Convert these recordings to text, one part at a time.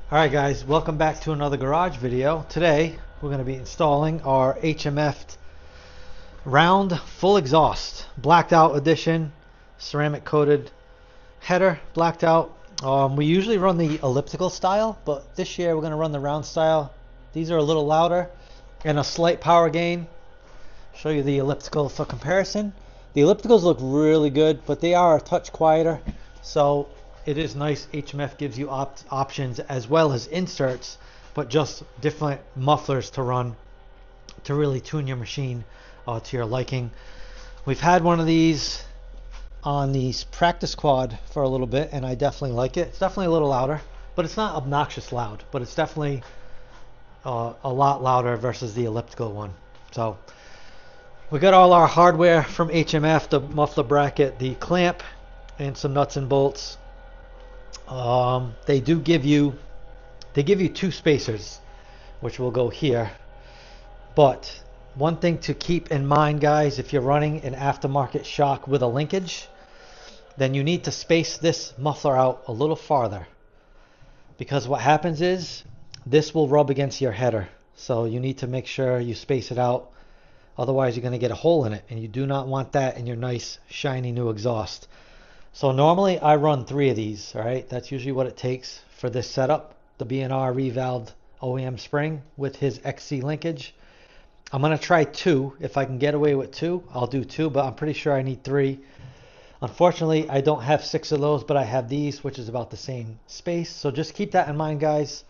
Alright guys, welcome back to another garage video. Today we're going to be installing our HMF round full exhaust blacked out edition ceramic coated header blacked out. We usually run the elliptical style, but this year we're going to run the round style. These are a little louder and a slight power gain. Show you the elliptical for comparison. The ellipticals look really good, but they are a touch quieter, so it is nice. HMF gives you options as well as inserts, but just different mufflers to run to really tune your machine to your liking. We've had one of these on the practice quad for a little bit, and I definitely like it. It's definitely a little louder, but it's not obnoxious loud, but it's definitely a lot louder versus the elliptical one. So we got all our hardware from HMF, the muffler bracket, the clamp, and some nuts and bolts. They give you two spacers, which will go here. But one thing to keep in mind, guys, if you're running an aftermarket shock with a linkage, then you need to space this muffler out a little farther, because what happens is this will rub against your header. So you need to make sure you space it out, otherwise you're going to get a hole in it, and you do not want that in your nice shiny new exhaust. So normally I run 3 of these. All right, that's usually what it takes for this setup. The B&R revalved OEM spring with his XC linkage. I'm going to try 2. If I can get away with 2, I'll do 2, but I'm pretty sure I need 3. Unfortunately, I don't have 6 of those, but I have these, which is about the same space. So just keep that in mind, guys.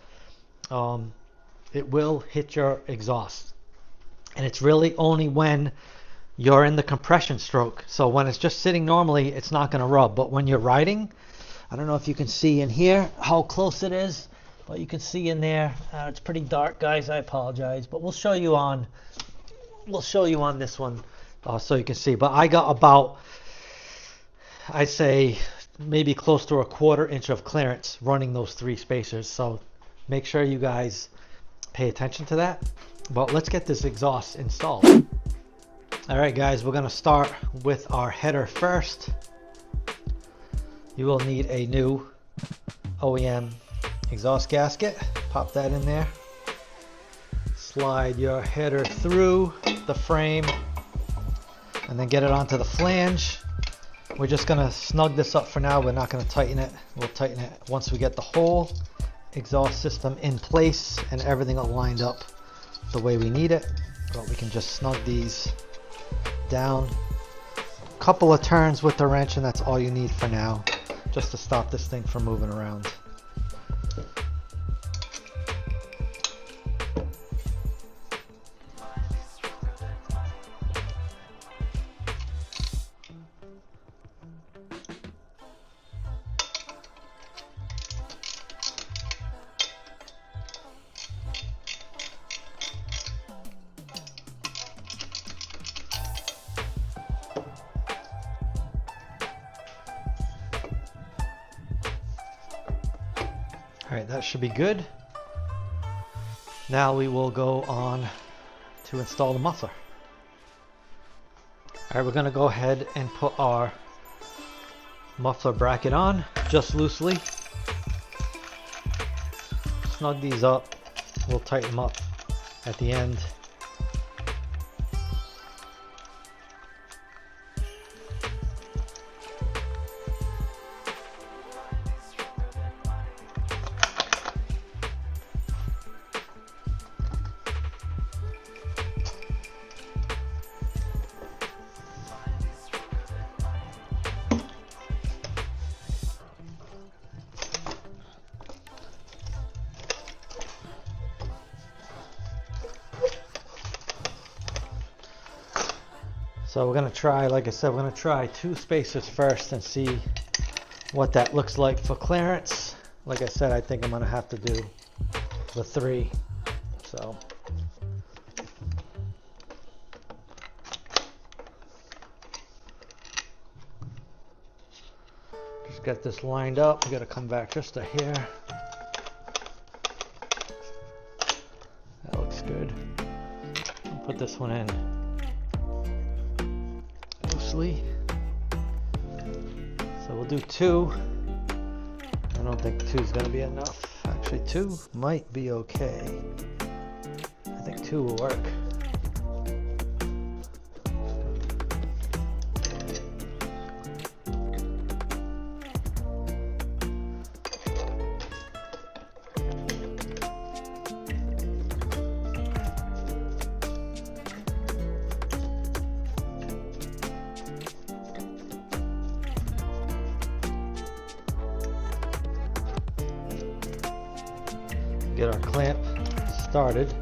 It will hit your exhaust, and it's really only when you're in the compression stroke. So when it's just sitting normally, it's not going to rub, but when you're riding, I don't know if you can see in here how close it is, but you can see in there. It's pretty dark, guys, I apologize, but we'll show you on this one so you can see. But I got about, I'd say maybe close to a 1/4 inch of clearance running those 3 spacers, so make sure you guys pay attention to that. But let's get this exhaust installed. Alright guys, we're going to start with our header first. You will need a new OEM exhaust gasket. Pop that in there. Slide your header through the frame and then get it onto the flange. We're just going to snug this up for now. We're not going to tighten it. We'll tighten it once we get the whole exhaust system in place and everything all lined up the way we need it. But we can just snug these down. Couple of turns with the wrench, and that's all you need for now, just to stop this thing from moving around. Alright, that should be good. Now we will go on to install the muffler. Alright, we're going to go ahead and put our muffler bracket on, just loosely. Snug these up. We'll tighten them up at the end. So we're going to try, like I said, we're going to try 2 spacers first and see what that looks like for clearance. Like I said, I think I'm going to have to do the 3. So just get this lined up. We got to come back just a hair. That looks good. I'll put this one in loosely. So we'll do 2. I don't think 2 is going to be enough. Actually, 2 might be okay. I think 2 will work. Get our clamp started.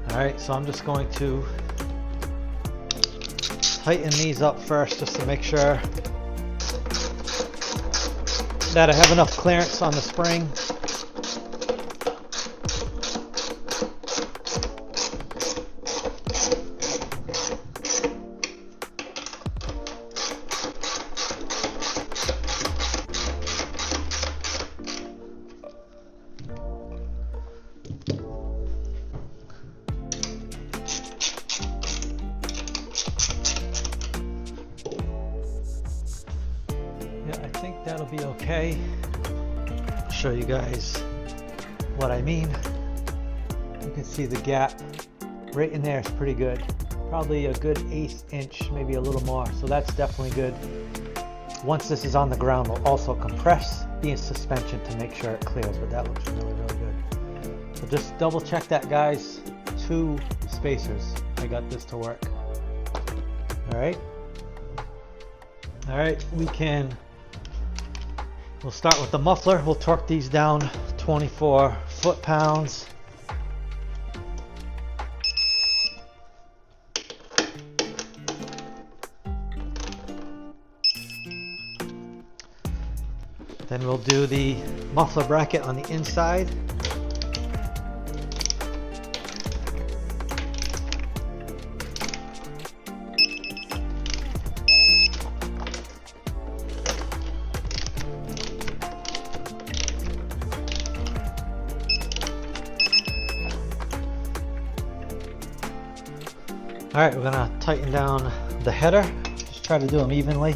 Alright, so I'm just going to tighten these up first just to make sure that I have enough clearance on the spring. That'll be okay. I'll show you guys what I mean. You can see the gap right in there is pretty good. Probably a good 1/8 inch, maybe a little more. So that's definitely good. Once this is on the ground, we'll also compress the suspension to make sure it clears, but that looks really, really good. So just double check that, guys. 2 spacers. I got this to work. All right. All right, we'll start with the muffler. We'll torque these down 24 foot-pounds. Then we'll do the muffler bracket on the inside. Alright, we're going to tighten down the header. Just try to do them evenly.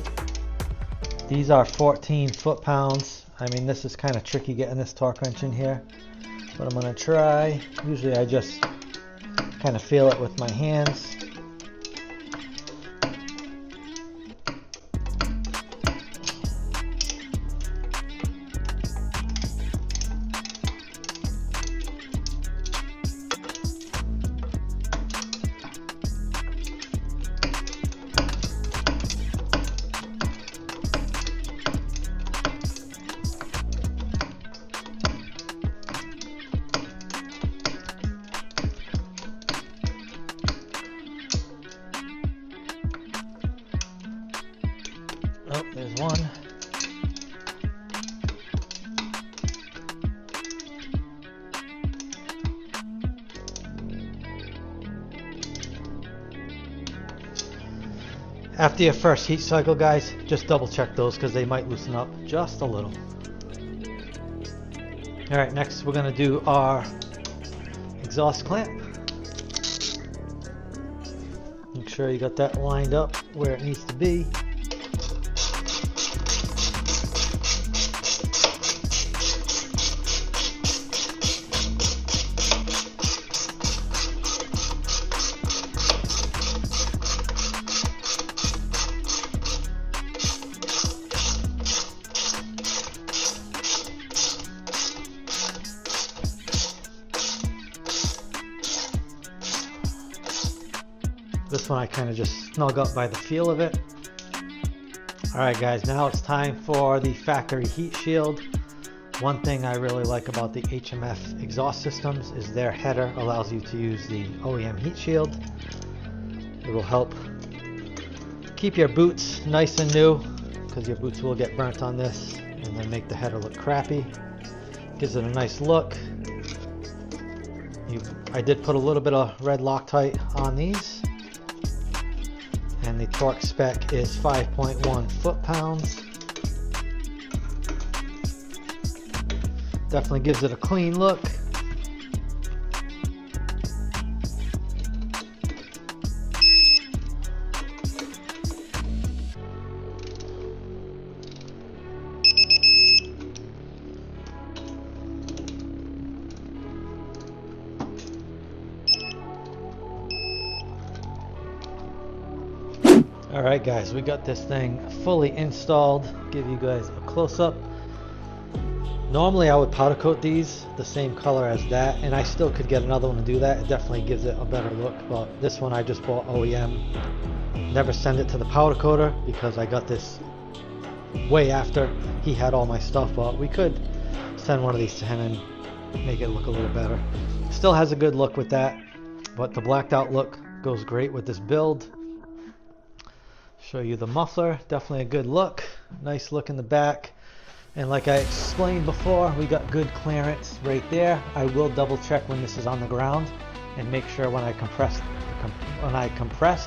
These are 14 foot-pounds. I mean, this is kind of tricky getting this torque wrench in here, but I'm going to try. Usually I just kind of feel it with my hands. Oh, there's one. After your first heat cycle, guys, just double check those because they might loosen up just a little. Alright, next we're going to do our exhaust clamp. Make sure you got that lined up where it needs to be. This one I kind of just snug up by the feel of it. Alright guys, now it's time for the factory heat shield. One thing I really like about the HMF exhaust systems is their header allows you to use the OEM heat shield. It will help keep your boots nice and new because your boots will get burnt on this and then make the header look crappy. Gives it a nice look. I did put a little bit of red Loctite on these. And the torque spec is 5.1 foot-pounds. Definitely gives it a clean look. Alright guys, we got this thing fully installed. Give you guys a close-up. Normally I would powder coat these the same color as that, and I still could get another one to do that. It definitely gives it a better look, but this one I just bought OEM. Never send it to the powder coater because I got this way after he had all my stuff, but we could send one of these to him and make it look a little better. Still has a good look with that, but the blacked out look goes great with this build. Show you the muffler, definitely a good look. Nice look in the back. And like I explained before, we got good clearance right there. I will double check when this is on the ground and make sure when I compress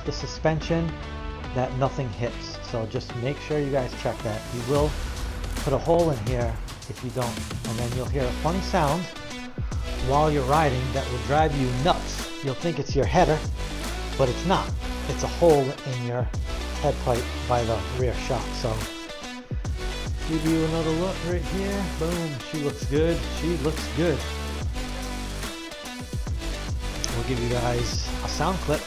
the suspension that nothing hits. So just make sure you guys check that. You will put a hole in here if you don't, and then you'll hear a funny sound while you're riding that will drive you nuts. You'll think it's your header, but it's not. It's a hole in your head pipe by the rear shock. So give you another look right here. Boom, she looks good. She looks good. We'll give you guys a sound clip.